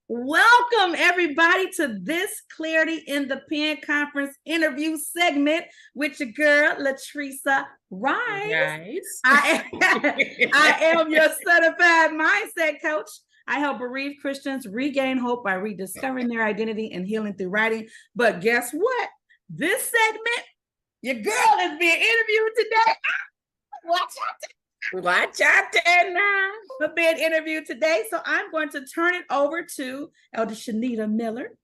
Welcome, everybody, to this Clarity in the Pen Conference interview segment with your girl, Latresa Rice. I am your certified mindset coach. I help bereaved Christians regain hope by rediscovering their identity and healing through writing. But guess what? This segment, your girl is being interviewed today. Watch out. Watch out there now. For being interviewed today. So I'm going to turn it over to Elder Shanita Miller.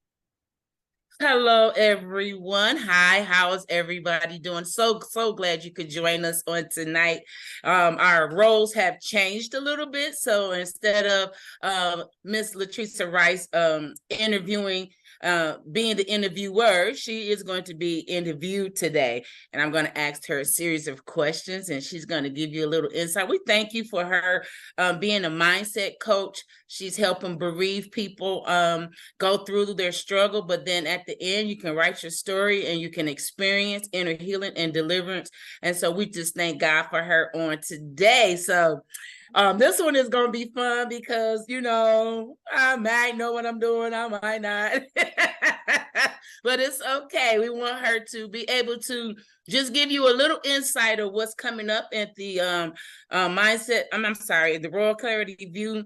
Hello, everyone. Hi, how is everybody doing? So glad you could join us on tonight. Our roles have changed a little bit. So instead of Miss Latresa Rice interviewing, being the interviewer, she is going to be interviewed today. And I'm going to ask her a series of questions and she's going to give you a little insight. We thank you for her being a mindset coach. She's helping bereaved people go through their struggle, but then at the end, you can write your story and you can experience inner healing and deliverance. And so we just thank God for her on today. So this one is going to be fun because, I might know what I'm doing. I might not. But it's okay. We want her to be able to just give you a little insight of what's coming up at the the Royal Clarity View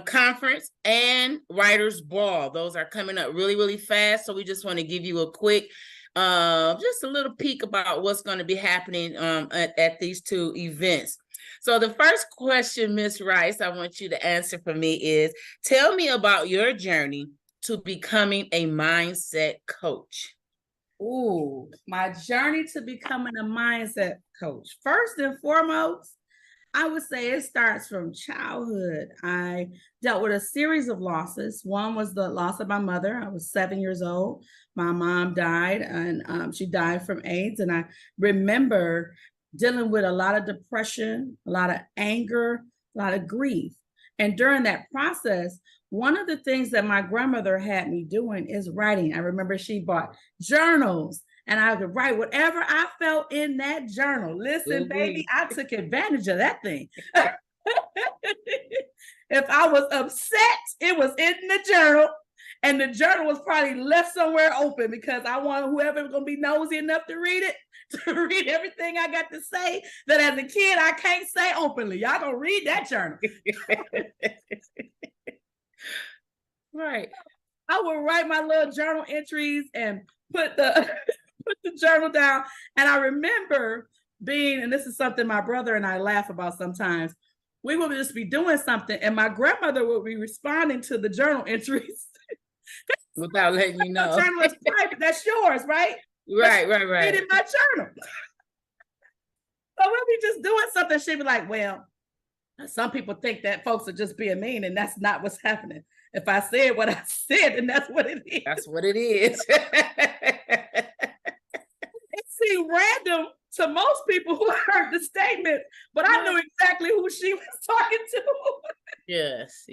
conference and Writers Ball. Those are coming up really, really fast. So we just want to give you a quick, just a little peek about what's going to be happening at these two events. So the first question, Miss Rice, I want you to answer for me is, tell me about your journey to becoming a mindset coach. Ooh, my journey to becoming a mindset coach. First and foremost, I would say it starts from childhood. I dealt with a series of losses. One was the loss of my mother. I was 7 years old. My mom died, and she died from AIDS. And I remember dealing with a lot of depression, a lot of anger, a lot of grief. And during that process, one of the things that my grandmother had me doing is writing. I remember she bought journals and I could write whatever I felt in that journal. Listen, baby, I took advantage of that thing. If I was upset, it was in the journal. And the journal was probably left somewhere open because I wanted whoever was going to be nosy enough to read it, to read everything I got to say that as a kid, I can't say openly. Y'all gonna read that journal. Right. I would write my little journal entries and put the journal down. And I remember being, and this is something my brother and I laugh about sometimes, we would just be doing something and my grandmother would be responding to the journal entries. Without letting you know. The journal is private, that's yours, right? Right. In my journal. So we'll be just doing something, she'd be like, well, some people think that folks are just being mean, and that's not what's happening. If I said what I said, then that's what it is. That's what it is. It seemed random to most people who heard the statement, but I knew exactly who she was talking to. Yes.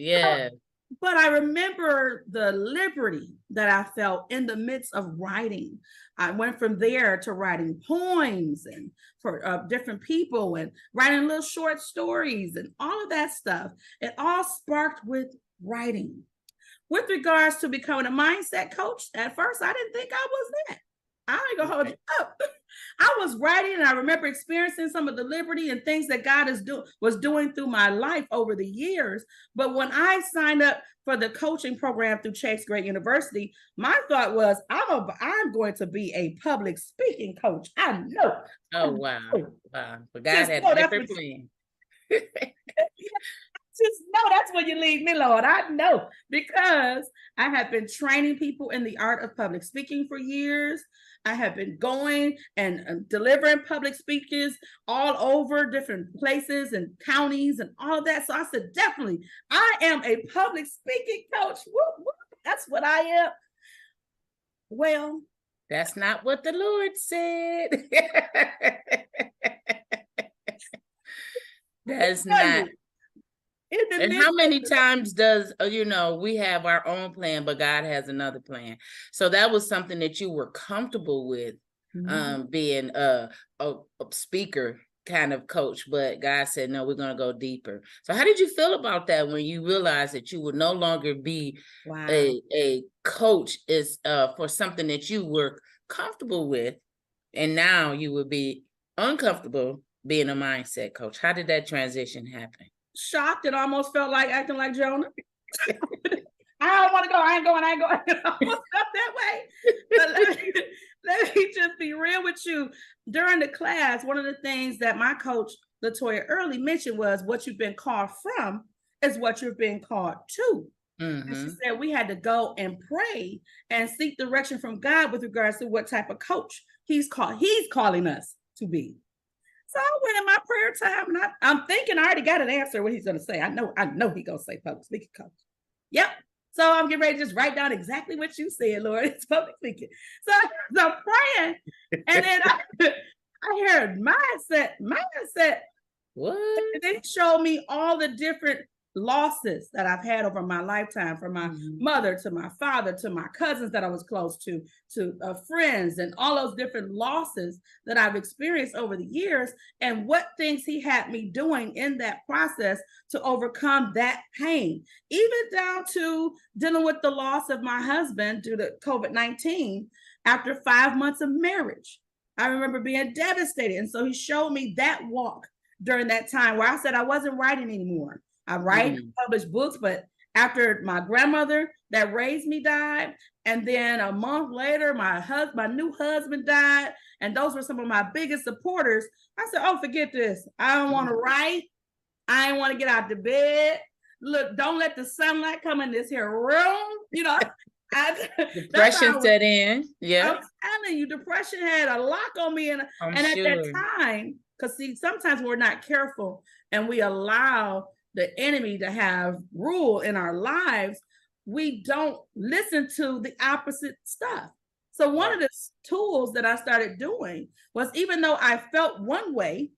But I remember the liberty that I felt in the midst of writing. I went from there to writing poems and for different people and writing little short stories and all of that stuff. It all sparked with writing. With regards to becoming a mindset coach, at first I didn't think I was that. I ain't gonna hold you up. I was writing and I remember experiencing some of the liberty and things that God was doing through my life over the years. But when I signed up for the coaching program through Chase Great University, my thought was, I'm going to be a public speaking coach. I know. Oh, wow. But God had a different plan. Just know that's where you lead me, Lord. I know, because I have been training people in the art of public speaking for years. I have been going and delivering public speeches all over different places and counties and all of that. So I said, definitely, I am a public speaking coach. Whoop, whoop. That's what I am. Well, that's not what the Lord said. That's not. And how many times does, we have our own plan, but God has another plan. So that was something that you were comfortable with, being a speaker kind of coach, but God said, no, we're going to go deeper. So how did you feel about that when you realized that you would no longer be a coach is for something that you were comfortable with, and now you would be uncomfortable being a mindset coach? How did that transition happen? Shocked. It almost felt like acting like Jonah. I don't want to go. I ain't going. I almost felt that way. But let me just be real with you. During the class, one of the things that my coach, Latoya Early, mentioned was what you've been called from is what you're being called to. And she said we had to go and pray and seek direction from God with regards to what type of coach he's calling us to be. So I went in my prayer time, and I'm thinking I already got an answer what he's going to say. I know he's going to say public speaking coach. Yep. So I'm getting ready to just write down exactly what you said, Lord. It's public speaking. So I'm praying, and then I heard mindset. What? And they showed me all the different losses that I've had over my lifetime, from my mother to my father to my cousins that I was close to friends, and all those different losses that I've experienced over the years, and what things he had me doing in that process to overcome that pain, even down to dealing with the loss of my husband due to COVID-19 after 5 months of marriage. I remember being devastated. And so he showed me that walk during that time where I said I wasn't writing anymore. I write, publish books, but after my grandmother that raised me died, and then a month later, my new husband died, and those were some of my biggest supporters. I said, oh, forget this. I don't want to write. I don't want to get out the bed. Look, don't let the sunlight come in this here room. You know, depression set in. Yeah. I'm telling you, depression had a lock on me. And at that time, because see, sometimes we're not careful and we allow the enemy to have rule in our lives, we don't listen to the opposite stuff. So one of the tools that I started doing was, even though I felt one way,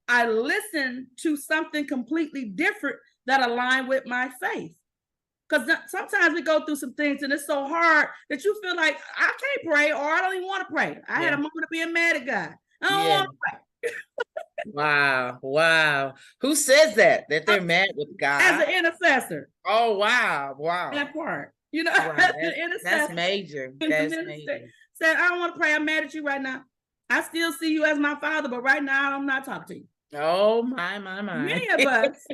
I listened to something completely different that aligned with my faith. Because sometimes we go through some things and it's so hard that you feel like I can't pray, or I don't even want to pray. I had a moment of being mad at God. I don't want to pray. Wow. Who says that they're mad with God? As an intercessor. Oh, wow. That part. You know, that's major. That's major. Said, I don't want to pray. I'm mad at you right now. I still see you as my father, but right now I'm not talking to you. Oh, my. Many of us.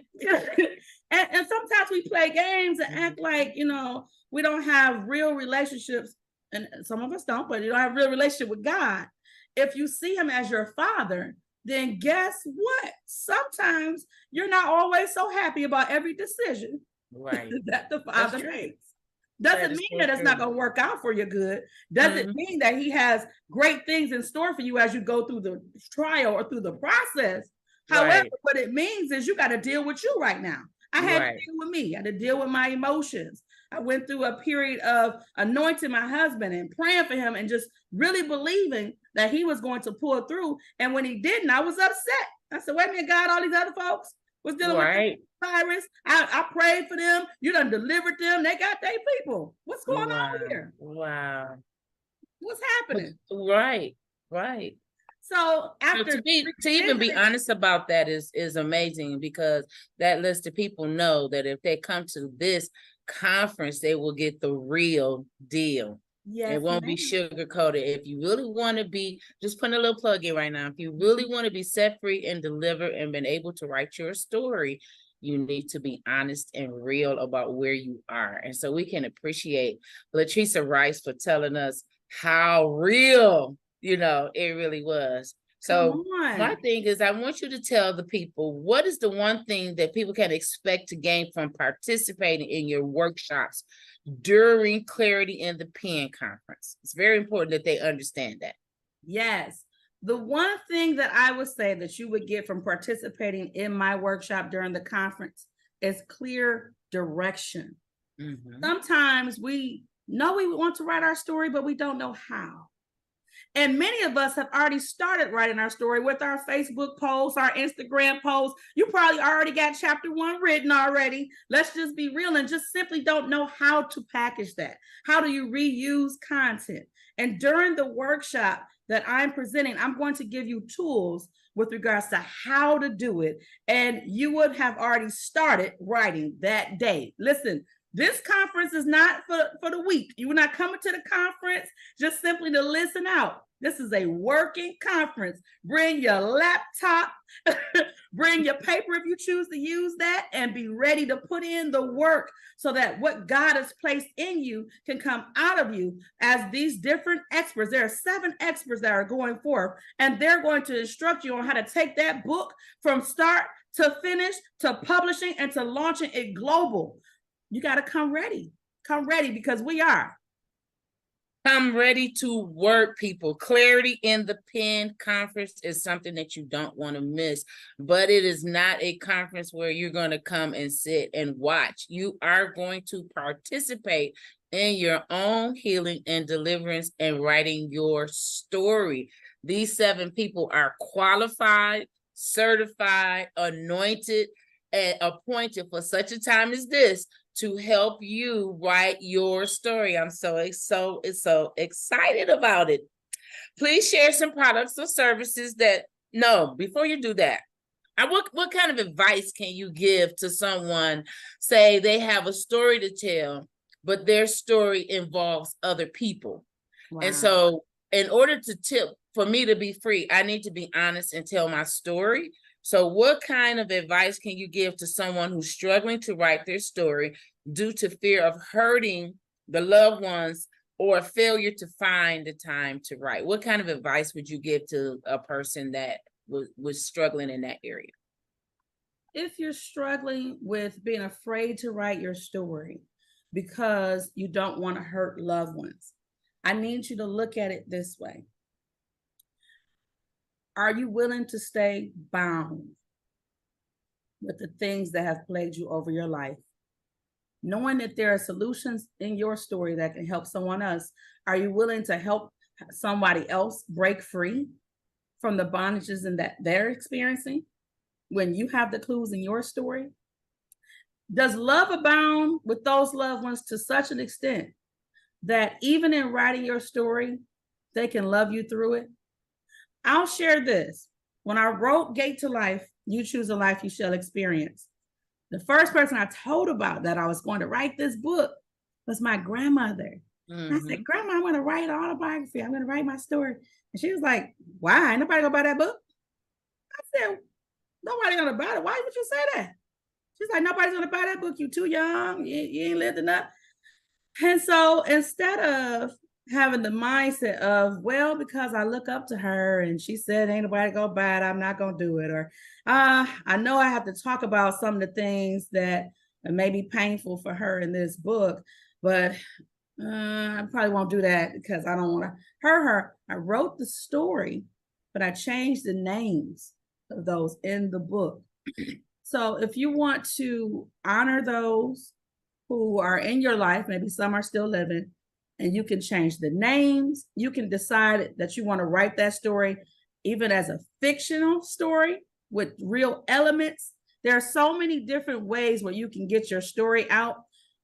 and sometimes we play games and act like, you know, we don't have real relationships. And some of us don't, but you don't have a real relationship with God. If you see him as your father, then guess what? Sometimes you're not always so happy about every decision that the father makes. Doesn't mean that it's not going to work out for your good. Doesn't mean that he has great things in store for you as you go through the trial or through the process. However, what it means is you got to deal with you right now. I had to deal with me. I had to deal with my emotions. I went through a period of anointing my husband and praying for him and just really believing that he was going to pull through. And when he didn't, I was upset. I said, wait a minute, God, all these other folks was dealing with virus. I prayed for them. You done delivered them. They got their people. What's going on here? Wow. What's happening? Right. So after to even be honest about that is amazing, because that lets the people know that if they come to this conference, they will get the real deal. Yes, it won't be sugar coated. If you really want to be, just putting a little plug in right now, if you really want to be set free and delivered and been able to write your story, you need to be honest and real about where you are. And so we can appreciate Latresa Rice for telling us how real, you know, it really was. So my thing is, I want you to tell the people, what is the one thing that people can expect to gain from participating in your workshops during Clarity in the Pen conference? It's very important that they understand that. Yes. The one thing that I would say that you would get from participating in my workshop during the conference is clear direction. Sometimes we know we want to write our story, but we don't know how. And many of us have already started writing our story with our Facebook posts, our Instagram posts. You probably already got chapter 1 written already. Let's just be real and just simply don't know how to package that. How do you reuse content? And during the workshop that I'm presenting, I'm going to give you tools with regards to how to do it, and you would have already started writing that day. Listen, this conference is not for the weak. You're not coming to the conference just simply to listen out. This is a working conference. Bring your laptop, bring your paper if you choose to use that, and be ready to put in the work so that what God has placed in you can come out of you as these different experts. There are 7 experts that are going forth, and they're going to instruct you on how to take that book from start to finish to publishing and to launching it global. You got to come ready. Come ready, because we are. Come ready to work, people. Clarity in the Pen conference is something that you don't want to miss, but it is not a conference where you're going to come and sit and watch. You are going to participate in your own healing and deliverance and writing your story. These 7 people are qualified, certified, anointed, and appointed for such a time as this to help you write your story. I'm so excited about it. Please share some products or services that, no, before you do that, what kind of advice can you give to someone, say they have a story to tell, but their story involves other people? Wow. And so in order for me to be free, I need to be honest and tell my story. So what kind of advice can you give to someone who's struggling to write their story due to fear of hurting the loved ones or failure to find the time to write? What kind of advice would you give to a person that was struggling in that area? If you're struggling with being afraid to write your story because you don't want to hurt loved ones, I need you to look at it this way. Are you willing to stay bound with the things that have plagued you over your life? Knowing that there are solutions in your story that can help someone else, are you willing to help somebody else break free from the bondages and that they're experiencing when you have the clues in your story? Does love abound with those loved ones to such an extent that even in writing your story, they can love you through it? I'll share this. When I wrote Gate to Life, You Choose a Life You Shall Experience, the first person I told about that I was going to write this book was my grandmother. Mm-hmm. I said, Grandma, I'm going to write an autobiography. I'm going to write my story. And she was like, why? Ain't nobody going to buy that book? I said, nobody going to buy it. Why would you say that? She's like, nobody's going to buy that book. You too young. You ain't lived enough. And so instead of having the mindset of, well, because I look up to her and she said ain't nobody gonna buy it, I'm not gonna do it, or I know I have to talk about some of the things that may be painful for her in this book, but I probably won't do that because I don't want to hurt her. I wrote the story, but I changed the names of those in the book. So if you want to honor those who are in your life, maybe some are still living, and you can change the names. You can decide that you want to write that story even as a fictional story with real elements. There are so many different ways where you can get your story out.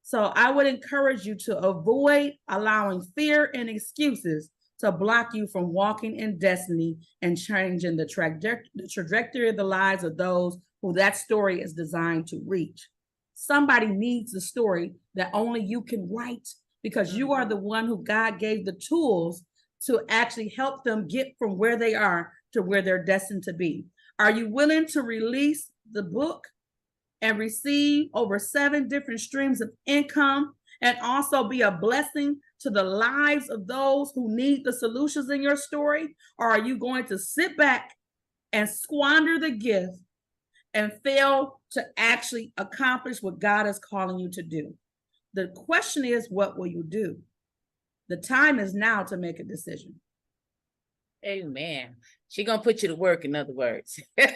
So I would encourage you to avoid allowing fear and excuses to block you from walking in destiny and changing the trajectory of the lives of those who that story is designed to reach. Somebody needs a story that only you can write, because you are the one who God gave the tools to actually help them get from where they are to where they're destined to be. Are you willing to release the book and receive over 7 different streams of income and also be a blessing to the lives of those who need the solutions in your story? Or are you going to sit back and squander the gift and fail to actually accomplish what God is calling you to do? The question is, what will you do? The time is now to make a decision. Amen. She's going to put you to work, in other words. She's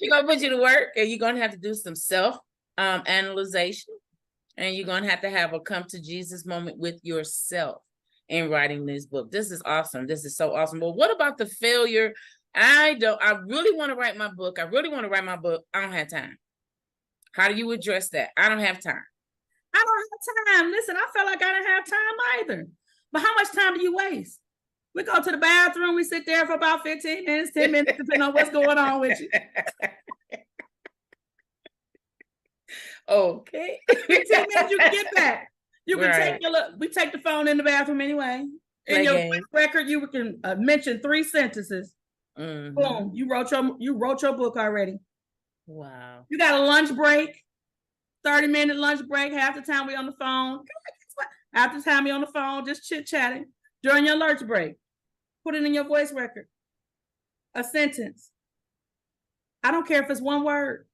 going to put you to work, and you're going to have to do some self-analyzation, and you're going to have a come to Jesus moment with yourself in writing this book. This is awesome. This is so awesome. But what about the failure? I really want to write my book. I don't have time. How do you address that? I don't have time. I don't have time. Listen, I felt like I didn't have time either. But how much time do you waste? We go to the bathroom. We sit there for about 15 minutes, 10 minutes, depending on what's going on with you. Okay. 15 minutes, you can get back. You can take your look. We take the phone in the bathroom anyway. In your record, you can mention 3 sentences. Mm-hmm. Boom! You wrote your book already. Wow! You got a lunch break, 30-minute lunch break. Half the time we on the phone. Half the time we on the phone, just chit chatting. During your lunch break, put it in your voice record. A sentence. I don't care if it's one word.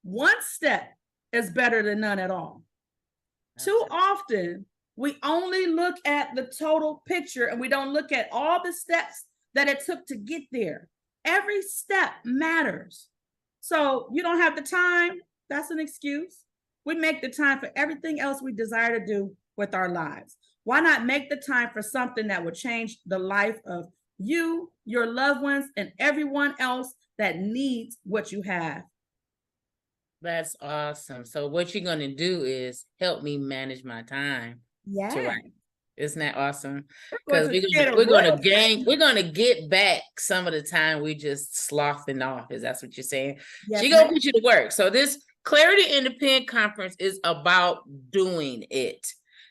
One step is better than none at all. Too often, we only look at the total picture and we don't look at all the steps that it took to get there. Every step matters. So you don't have the time, that's an excuse. We make the time for everything else we desire to do with our lives. Why not make the time for something that will change the life of you, your loved ones, and everyone else that needs what you have? That's awesome. So what you're going to do is help me manage my time. Yeah. To write. Isn't that awesome? Because we're gonna get back some of the time we just sloughing off. Is that what you're saying? Yes, she's gonna put you to work. So this Clarity in the Pen conference is about doing it.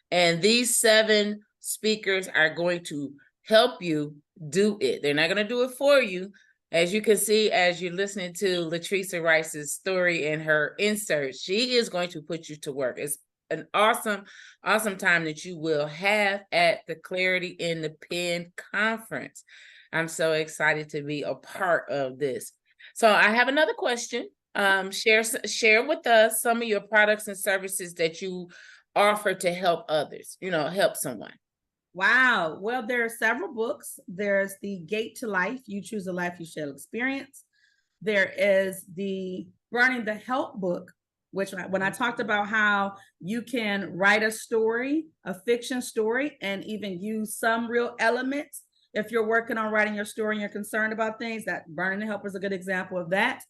And these 7 speakers are going to help you do it. They're not gonna do it for you. As you can see, as you're listening to Latresa Rice's story and her insert, she is going to put you to work. It's an awesome time that you will have at the Clarity in the Pen conference. I'm so excited to be a part of this. So I have another question. Share with us some of your products and services that you offer to help others, help someone. Wow. Well, there are several books. There's the Gate to Life. You choose a life you shall experience. There is the Burning the Help book, which when I talked about how you can write a story, a fiction story, and even use some real elements. If you're working on writing your story and you're concerned about things, that Burning the Help is a good example of that.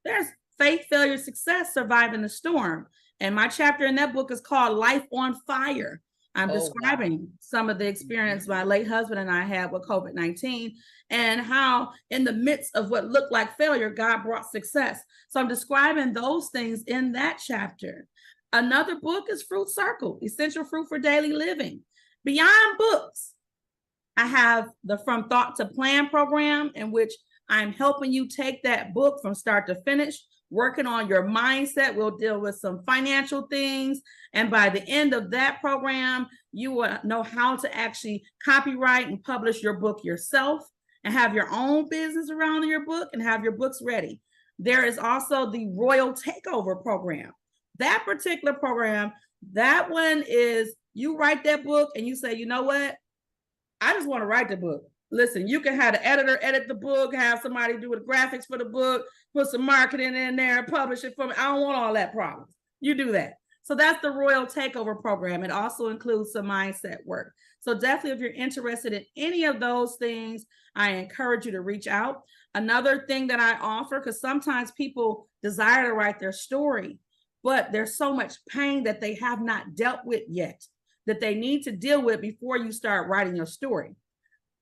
There's Faith, Failure, Success, Surviving the Storm. And my chapter in that book is called Life on Fire. I'm describing some of the experience my late husband and I had with COVID-19 and how in the midst of what looked like failure, God brought success. So I'm describing those things in that chapter. Another book is Fruit Circle, Essential Fruit for Daily Living. Beyond books, I have the From Thought to Plan program, in which I'm helping you take that book from start to finish, working on your mindset. We'll deal with some financial things. And by the end of that program, you will know how to actually copyright and publish your book yourself and have your own business around your book and have your books ready. There is also the Royal Takeover program. That particular program, that one is you write that book and you say, you know what? I just want to write the book. Listen, you can have the editor edit the book, have somebody do the graphics for the book, put some marketing in there, publish it for me. I don't want all that problems. You do that. So that's the Royal Takeover program. It also includes some mindset work. So definitely, if you're interested in any of those things, I encourage you to reach out. Another thing that I offer, because sometimes people desire to write their story, but there's so much pain that they have not dealt with yet that they need to deal with before you start writing your story.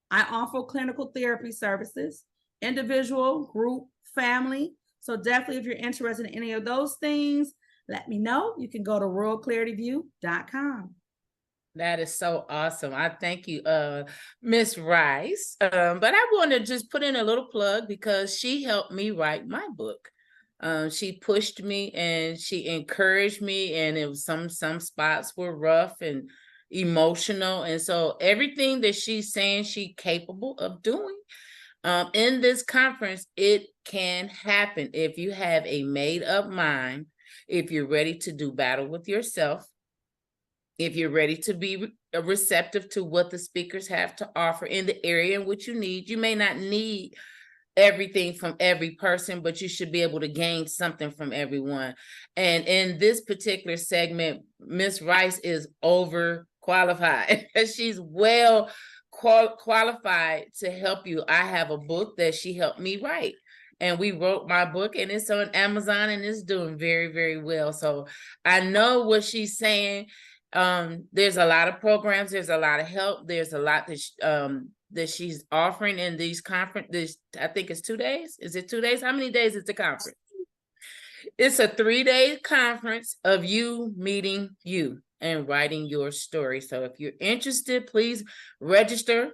I offer clinical therapy services, individual, group, family. So definitely, if you're interested in any of those things, let me know. You can go to royalclarityview.com. That is so awesome. I thank you, Miss Rice. But I want to just put in a little plug because she helped me write my book. She pushed me and she encouraged me, and it was some spots were rough and emotional, and so everything that she's saying she's capable of doing in this conference, it can happen if you have a made-up mind, if you're ready to do battle with yourself, if you're ready to be receptive to what the speakers have to offer in the area in which you need. You may not need everything from every person, but you should be able to gain something from everyone. And in this particular segment, Miss Rice is overqualified. She's well qualified to help you. I have a book that she helped me write, and we wrote my book, and it's on Amazon, and it's doing very, very well. So I know what she's saying. There's a lot of programs, there's a lot of help, there's a lot that she's offering in these conferences. I think it's 2 days. Is it 2 days? How many days is the conference? It's a 3-day conference of you meeting you and writing your story. So if you're interested, please register.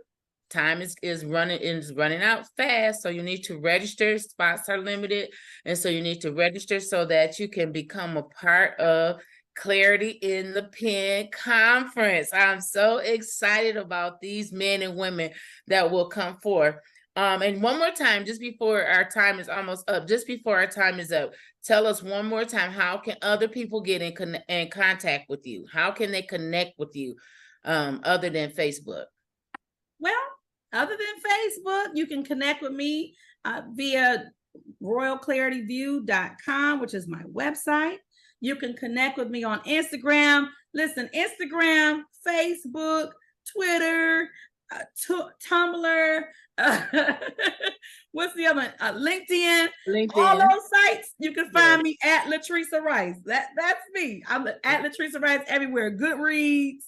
Time is running out fast, so you need to register. Spots are limited, and so you need to register so that you can become a part of Clarity in the Pen Conference. I'm so excited about these men and women that will come forth. And one more time, just before our time is almost up, tell us one more time, how can other people get in contact with you? How can they connect with you other than Facebook? Well, other than Facebook, you can connect with me via royalclarityview.com, which is my website. You can connect with me on Instagram. Listen, Instagram, Facebook, Twitter, Tumblr, what's the other one? LinkedIn. All those sites, you can find me at Latresa Rice. That's me. I'm at Latresa Rice everywhere. Goodreads.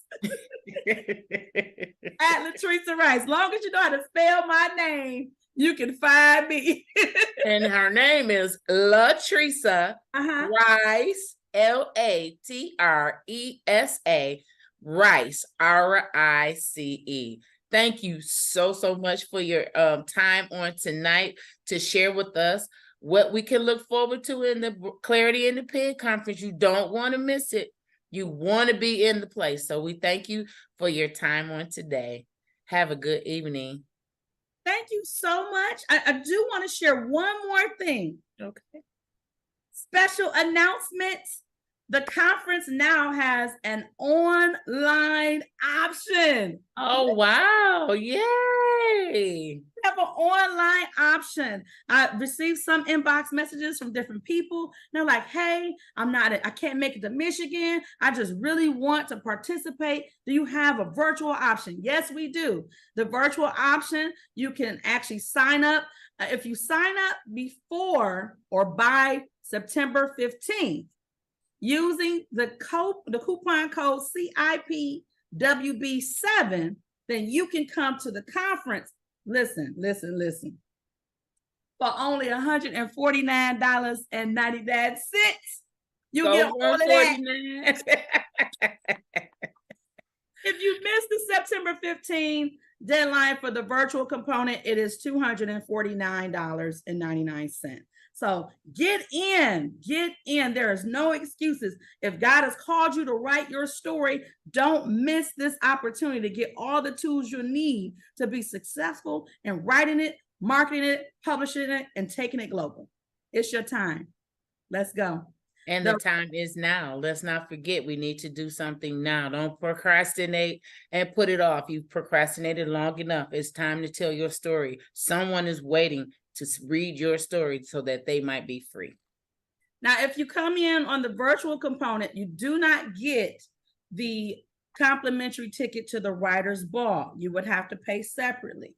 At Latresa Rice. As long as you know how to spell my name, you can find me. And her name is Latresa Rice, Latresa Rice, Rice. Thank you so much for your time on tonight to share with us what we can look forward to in the Clarity in the Pen Conference. You don't want to miss it. You want to be in the place. So we thank you for your time on today. Have a good evening. Thank you so much. I do want to share one more thing. Okay. Special announcement. The conference now has an online option. Oh, wow. Yay. We have an online option. I received some inbox messages from different people. They're like, hey, I can't make it to Michigan. I just really want to participate. Do you have a virtual option? Yes, we do. The virtual option, you can actually sign up. If you sign up before or by September 15th, using the coupon code CIPWB7, then you can come to the conference. Listen. For only $149.99, you get all of that. If you missed the September 15th deadline for the virtual component, it is $249.99. So get in. There is no excuses. If God has called you to write your story, don't miss this opportunity to get all the tools you need to be successful in writing it, marketing it, publishing it, and taking it global. It's your time. Let's go. And the time is now. Let's not forget, we need to do something now. Don't procrastinate and put it off. You've procrastinated long enough. It's time to tell your story. Someone is waiting to read your story so that they might be free. Now, if you come in on the virtual component, you do not get the complimentary ticket to the Writers Ball. You would have to pay separately.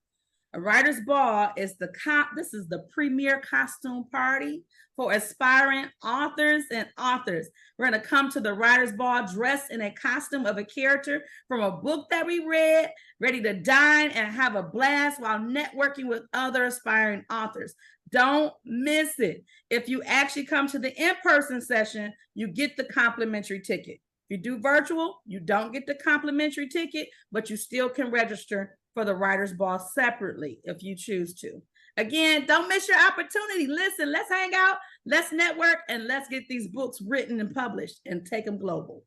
A Writers Ball is this is the premier costume party for aspiring authors and authors. We're going to come to the Writers Ball dressed in a costume of a character from a book that we read, ready to dine and have a blast while networking with other aspiring authors. Don't miss it. If you actually come to the in-person session, you get the complimentary ticket. If you do virtual, you don't get the complimentary ticket, but you still can register for the Writers Ball separately if you choose to. Again, don't miss your opportunity. Listen, let's hang out, let's network, and let's get these books written and published and take them global.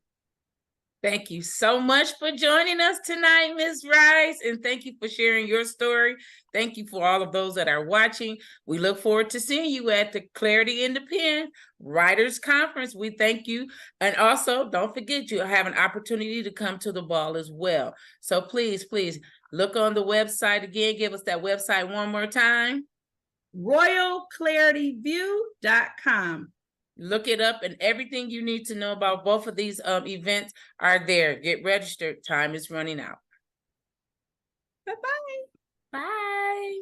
Thank you so much for joining us tonight, Ms. Rice, and thank you for sharing your story. Thank you for all of those that are watching. We look forward to seeing you at the Clarity in the Pen Writers Conference. We thank you. And also, don't forget, you have an opportunity to come to the ball as well. So please look on the website again. Give us that website one more time. royalclarityview.com. Look it up, and everything you need to know about both of these events are there. Get registered. Time is running out. Bye-bye. Bye.